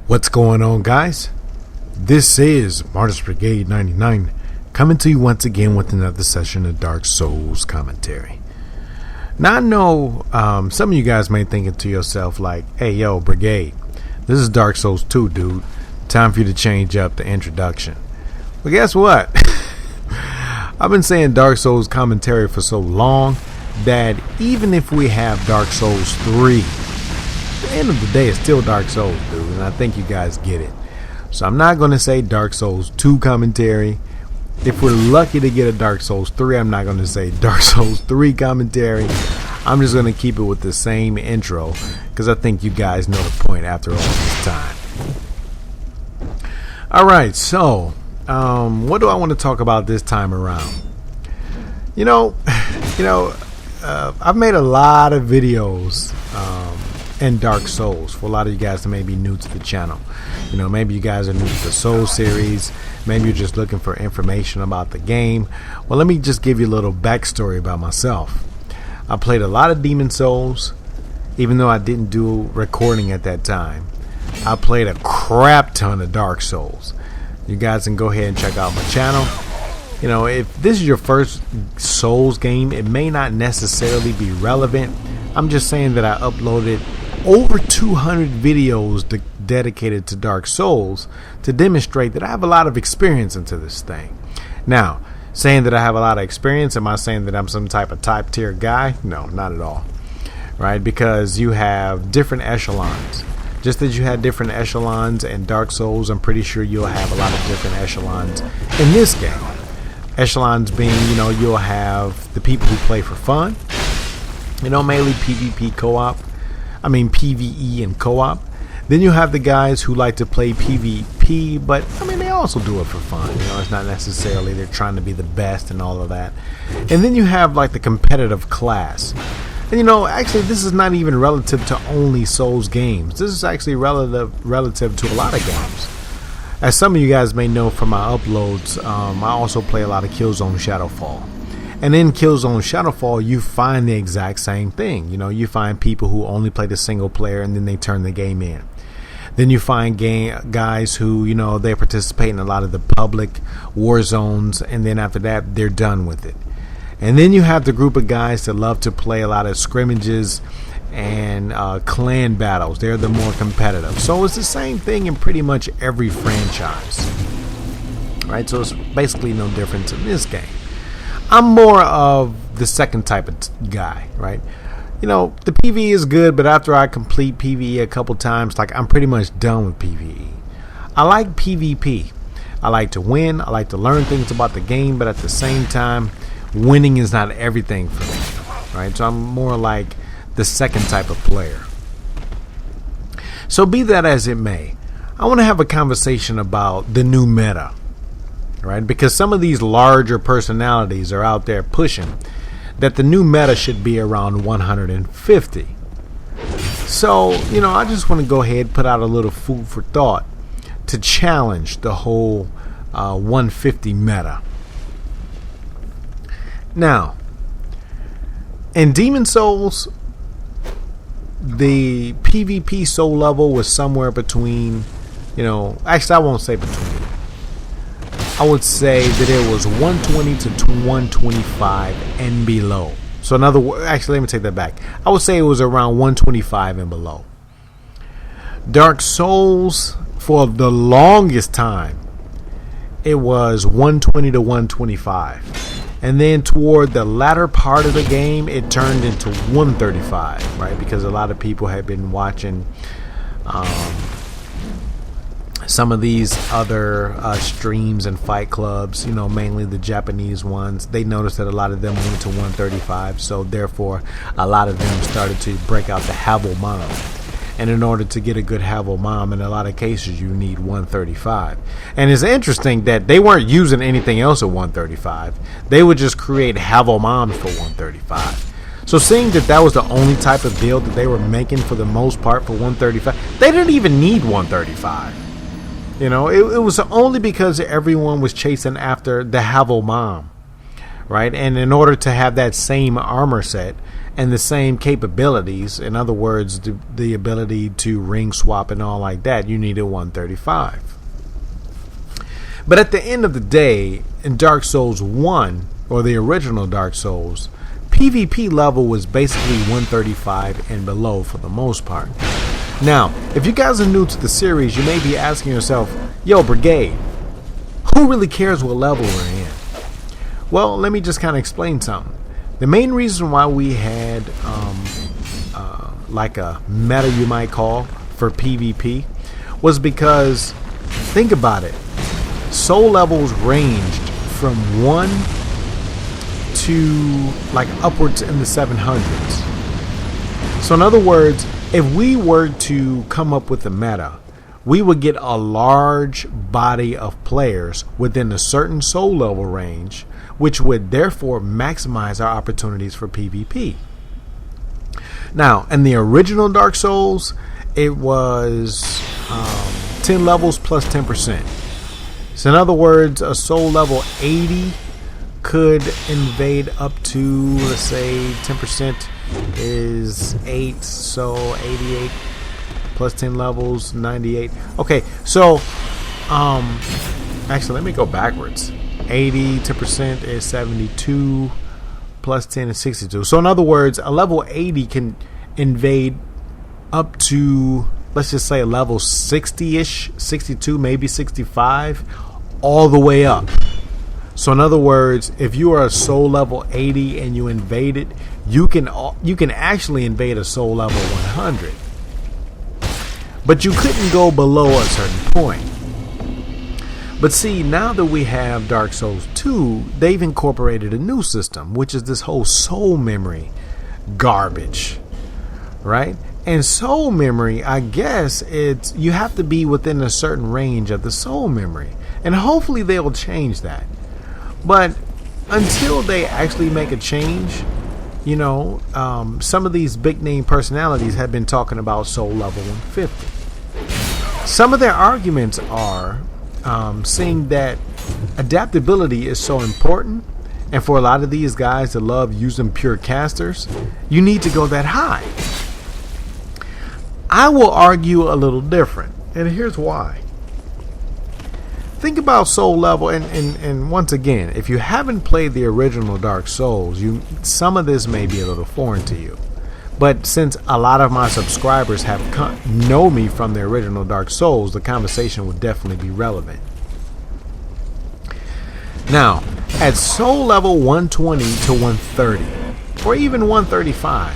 What's going on, guys? This is Martyrs Brigade 99 coming to you once again with another session of Dark Souls commentary. Now I know some of you guys may think to yourself like, hey yo Brigade, this is Dark Souls 2 dude, time for you to change up the introduction. Well, guess what? I've been saying Dark Souls commentary for so long that even if we have Dark Souls 3, at the end of the day it's still Dark Souls, dude, and I think you guys get it. So I'm not going to say Dark Souls 2 commentary. If we're lucky to get a Dark Souls 3, I'm not going to say Dark Souls 3 commentary. I'm just going to keep it with the same intro because I think you guys know the point after all this time. Alright, so what do I want to talk about this time around? I've made a lot of videos in Dark Souls for a lot of you guys that may be new to the channel. Maybe you guys are new to the Soul series, maybe you're just looking for information about the game. Well, let me just give you a little backstory about myself. I played a lot of Demon Souls, even though I didn't do recording at that time. I played a crap ton of Dark Souls. You guys can go ahead and check out my channel. If this is your first Souls game, it may not necessarily be relevant. I'm just saying that I uploaded over 200 videos dedicated to Dark Souls to demonstrate that I have a lot of experience into this thing. Now, saying that I have a lot of experience, am I saying that I'm some type of top tier guy? No, not at all. Right? Because you have different echelons. Just as you had different echelons in Dark Souls, I'm pretty sure you'll have a lot of different echelons in this game. Echelons being, you'll have the people who play for fun, mainly PvP co-op. PvE and co-op. Then you have the guys who like to play PvP, but they also do it for fun. It's not necessarily they're trying to be the best and all of that. And then you have like the competitive class. And actually this is not even relative to only Souls games. This is actually relative to a lot of games. As some of you guys may know from my uploads, I also play a lot of Killzone Shadowfall. And in Killzone Shadowfall, you find the exact same thing. You find people who only play the single player and then they turn the game in. Then you find guys who, they participate in a lot of the public war zones, and then after that, they're done with it. And then you have the group of guys that love to play a lot of scrimmages and clan battles. They're the more competitive. So it's the same thing in pretty much every franchise. Right? So it's basically no difference in this game. I'm more of the second type of guy, right? The PvE is good, but after I complete PvE a couple times, I'm pretty much done with PvE. I like PvP. I like to win. I like to learn things about the game, but at the same time, winning is not everything for me, right? So I'm more like the second type of player. So be that as it may, I want to have a conversation about the new meta. Right? Because some of these larger personalities are out there pushing that the new meta should be around 150. So, I just want to go ahead and put out a little food for thought to challenge the whole 150 meta. Now, in Demon Souls, the PvP soul level was somewhere between, actually I won't say between. I would say that it was 120 to 125 and below. So in other words, actually let me take that back. I would say it was around 125 and below. Dark Souls, for the longest time, it was 120 to 125. And then toward the latter part of the game, it turned into 135, right? Because a lot of people had been watching some of these other streams and fight clubs, mainly the Japanese ones. They noticed that a lot of them went to 135, so therefore a lot of them started to break out the Havel Mom. And in order to get a good Havel Mom, in a lot of cases you need 135. And it's interesting that they weren't using anything else at 135. They would just create Havel Moms for 135. So seeing that that was the only type of build that they were making for the most part for 135, they didn't even need 135. It was only because everyone was chasing after the Havel Mom, right? And in order to have that same armor set, and the same capabilities. In other words, the ability to ring swap and all like that, you needed 135. But at the end of the day, in Dark Souls 1, or the original Dark Souls, PvP level was basically 135 and below for the most part. Now, if you guys are new to the series, you may be asking yourself, yo, Brigade, who really cares what level we're in? Well, let me just kind of explain something. The main reason why we had like a meta, you might call, for PvP was because, think about it, soul levels ranged from 1 to like upwards in the 700s. So in other words, if we were to come up with a meta, we would get a large body of players within a certain soul level range, which would therefore maximize our opportunities for PvP. Now, in the original Dark Souls, it was 10 levels plus 10%. So in other words, a soul level 80 could invade up to, let's say 10% is 8, so 88 plus 10 levels, 98. Okay, so actually let me go backwards. 80 10% is 72, plus 10 is 62. So in other words, a level 80 can invade up to, let's just say, a level 60-ish, 62, maybe 65, all the way up. So in other words, if you are a soul level 80 and you invade it, you can actually invade a soul level 100. But you couldn't go below a certain point. But see, now that we have Dark Souls 2, they've incorporated a new system, which is this whole soul memory garbage, right? And soul memory, I guess it's, you have to be within a certain range of the soul memory. And hopefully they'll change that. But until they actually make a change, you know, some of these big name personalities have been talking about soul level 150. Some of their arguments are saying that adaptability is so important, and for a lot of these guys that love using pure casters, you need to go that high. I will argue a little different, and here's why. Think about soul level, and once again, if you haven't played the original Dark Souls, some of this may be a little foreign to you. But since a lot of my subscribers know me from the original Dark Souls, the conversation would definitely be relevant. Now, at soul level 120 to 130, or even 135,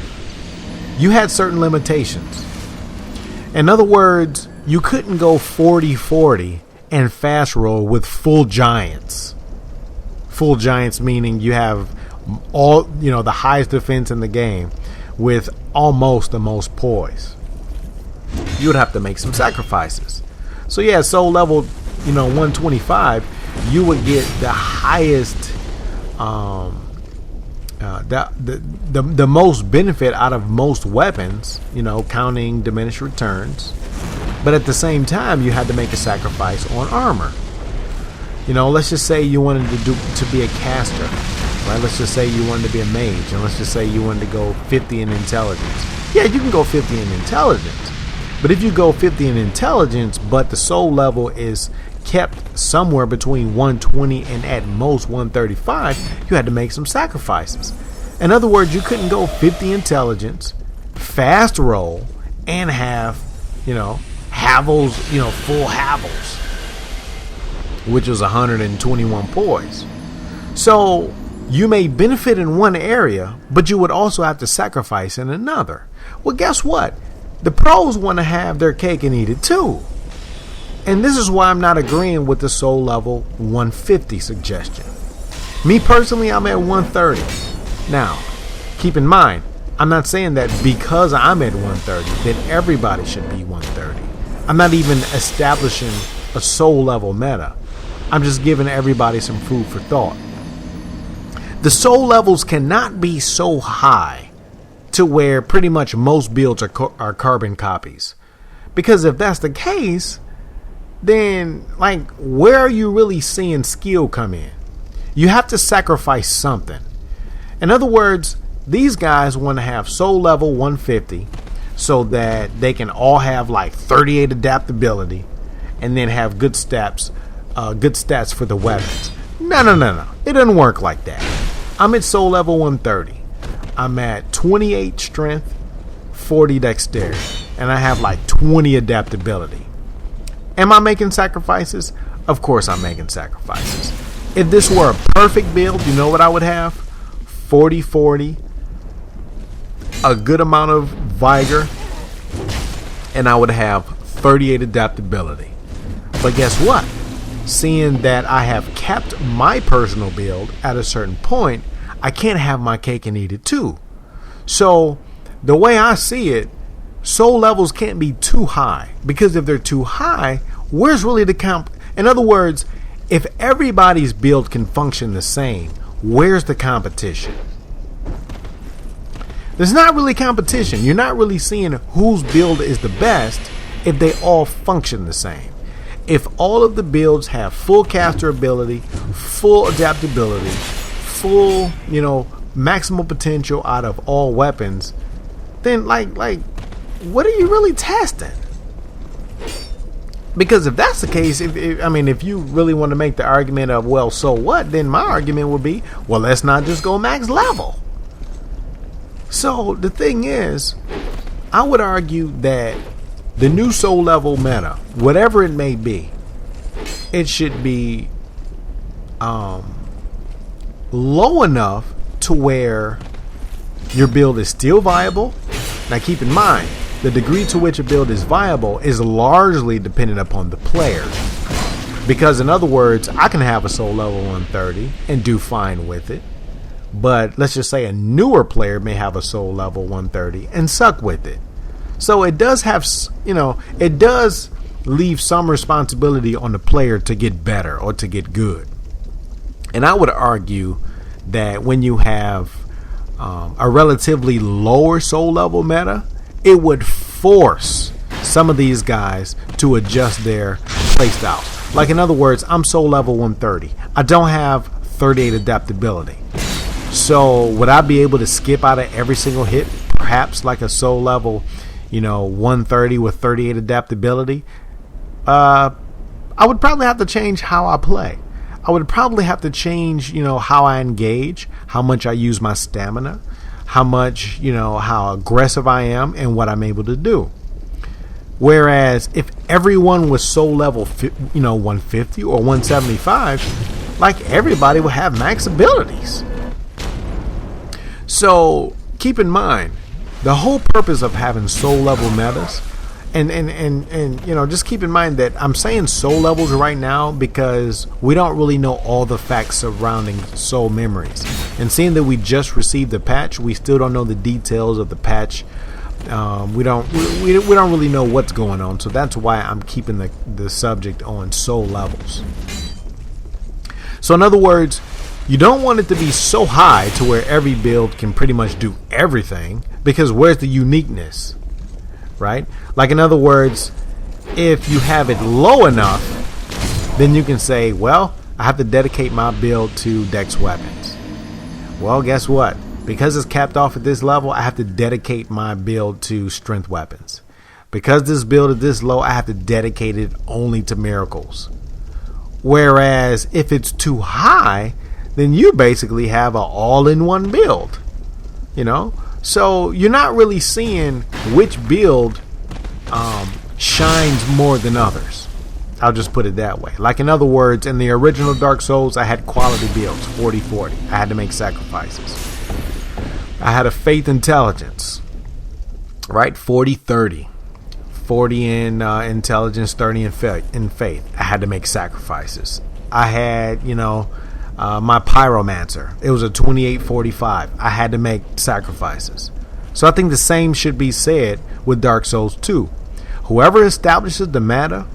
you had certain limitations. In other words, you couldn't go 40-40 and fast roll with full giants. Full giants meaning you have all, you know, the highest defense in the game with almost the most poise. You would have to make some sacrifices. So yeah, soul level, 125, you would get the highest, the most benefit out of most weapons, counting diminished returns. But at the same time, you had to make a sacrifice on armor. Let's just say you wanted to be a caster, right? Let's just say you wanted to be a mage, and let's just say you wanted to go 50 in intelligence. Yeah, you can go 50 in intelligence, but if you go 50 in intelligence, but the soul level is kept somewhere between 120 and at most 135, you had to make some sacrifices. In other words, you couldn't go 50 intelligence, fast roll, and have, Havels, full Havels, which was 121 poise. So you may benefit in one area, but you would also have to sacrifice in another. Well, guess what? The pros want to have their cake and eat it too. And this is why I'm not agreeing with the soul level 150 suggestion. Me personally, I'm at 130. Now, keep in mind, I'm not saying that because I'm at 130, that everybody should be 130. I'm not even establishing a soul level meta. I'm just giving everybody some food for thought. The soul levels cannot be so high to where pretty much most builds are carbon copies. Because if that's the case, then where are you really seeing skill come in? You have to sacrifice something. In other words, these guys want to have soul level 150 so that they can all have like 38 adaptability and then have good stats for the weapons. No. It doesn't work like that. I'm at soul level 130. I'm at 28 strength, 40 dexterity, and I have like 20 adaptability. Am I making sacrifices? Of course I'm making sacrifices. If this were a perfect build, you know what I would have? 40-40, a good amount of vigor, and I would have 38 adaptability. But guess what? Seeing that I have capped my personal build at a certain point, I can't have my cake and eat it too. So the way I see it, soul levels can't be too high, because if they're too high, where's really the comp? In other words, if everybody's build can function the same, where's the competition? There's not really competition. You're not really seeing whose build is the best if they all function the same. If all of the builds have full caster ability, full adaptability, full, maximum potential out of all weapons, then like what are you really testing? Because if that's the case, if you really want to make the argument of, well, so what, then my argument would be, well, let's not just go max level. So the thing is, I would argue that the new soul level meta, whatever it may be, it should be low enough to where your build is still viable. Now keep in mind, the degree to which a build is viable is largely dependent upon the player. Because in other words, I can have a soul level 130 and do fine with it. But let's just say a newer player may have a soul level 130 and suck with it. So it does have, it does leave some responsibility on the player to get better or to get good. And I would argue that when you have a relatively lower soul level meta, it would force some of these guys to adjust their playstyles. Like in other words, I'm soul level 130. I don't have 38 adaptability. So would I be able to skip out of every single hit? Perhaps like a soul level, 130 with 38 adaptability. I would probably have to change how I play. I would probably have to change, how I engage, how much I use my stamina, how much, how aggressive I am and what I'm able to do. Whereas if everyone was soul level, 150 or 175, like everybody would have max abilities. So keep in mind, the whole purpose of having soul level metas, and just keep in mind that I'm saying soul levels right now because we don't really know all the facts surrounding soul memories. And seeing that we just received the patch, we still don't know the details of the patch. We don't really know what's going on. So that's why I'm keeping the subject on soul levels. So in other words, you don't want it to be so high to where every build can pretty much do everything, because where's the uniqueness, right? Like in other words, if you have it low enough, then you can say, well, I have to dedicate my build to dex weapons. Well, guess what? Because it's capped off at this level, I have to dedicate my build to strength weapons. Because this build is this low, I have to dedicate it only to miracles. Whereas if it's too high, then you basically have an all-in-one build, So you're not really seeing which build shines more than others. I'll just put it that way. Like in other words, in the original Dark Souls, I had quality builds, 40-40. I had to make sacrifices. I had a faith intelligence, right? 40-30. 40 in intelligence, 30 in faith. I had to make sacrifices. I had, my pyromancer. It was a 28-45. I had to make sacrifices. So I think the same should be said with Dark Souls 2. Whoever establishes the meta,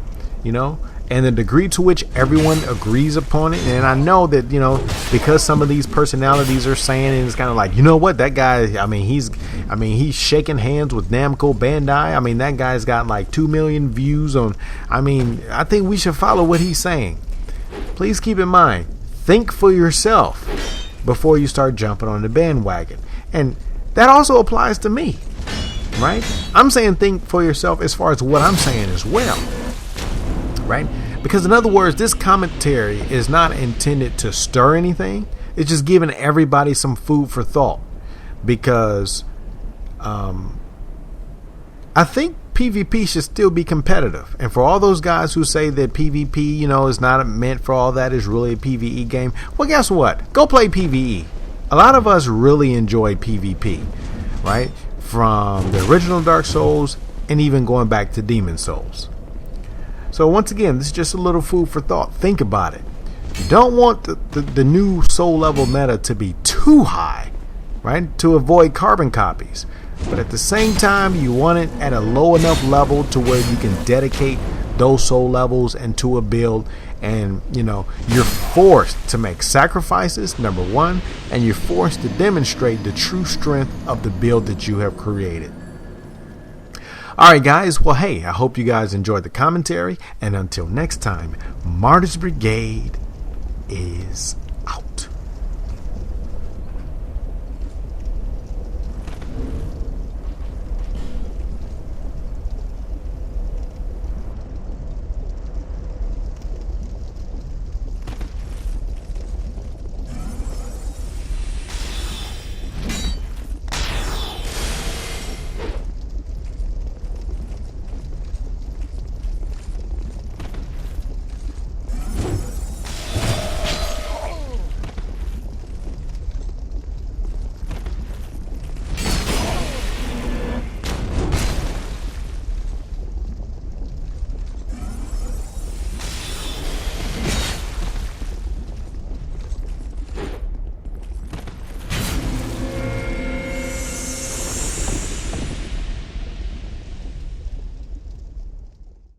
and the degree to which everyone agrees upon it. And I know that, because some of these personalities are saying, and it's kind of like, what, that guy, he's shaking hands with Namco Bandai. That guy's got like 2 million views on, I think we should follow what he's saying. Please keep in mind, think for yourself before you start jumping on the bandwagon. And that also applies to me, right? I'm saying think for yourself as far as what I'm saying as well, right? Because in other words, this commentary is not intended to stir anything. It's just giving everybody some food for thought, because I think PvP should still be competitive. And for all those guys who say that PvP, you know, is not meant for all that, is really a PvE game, well, guess what? Go play PvE. A lot of us really enjoy PvP, right? From the original Dark Souls and even going back to Demon Souls. So once again, this is just a little food for thought. Think about it. You don't want the new soul level meta to be too high, right? To avoid carbon copies. But at the same time, you want it at a low enough level to where you can dedicate those soul levels into a build. And, you know, you're forced to make sacrifices, number one, and you're forced to demonstrate the true strength of the build that you have created. Alright guys, well hey, I hope you guys enjoyed the commentary, and until next time, Martyr's Brigade is out.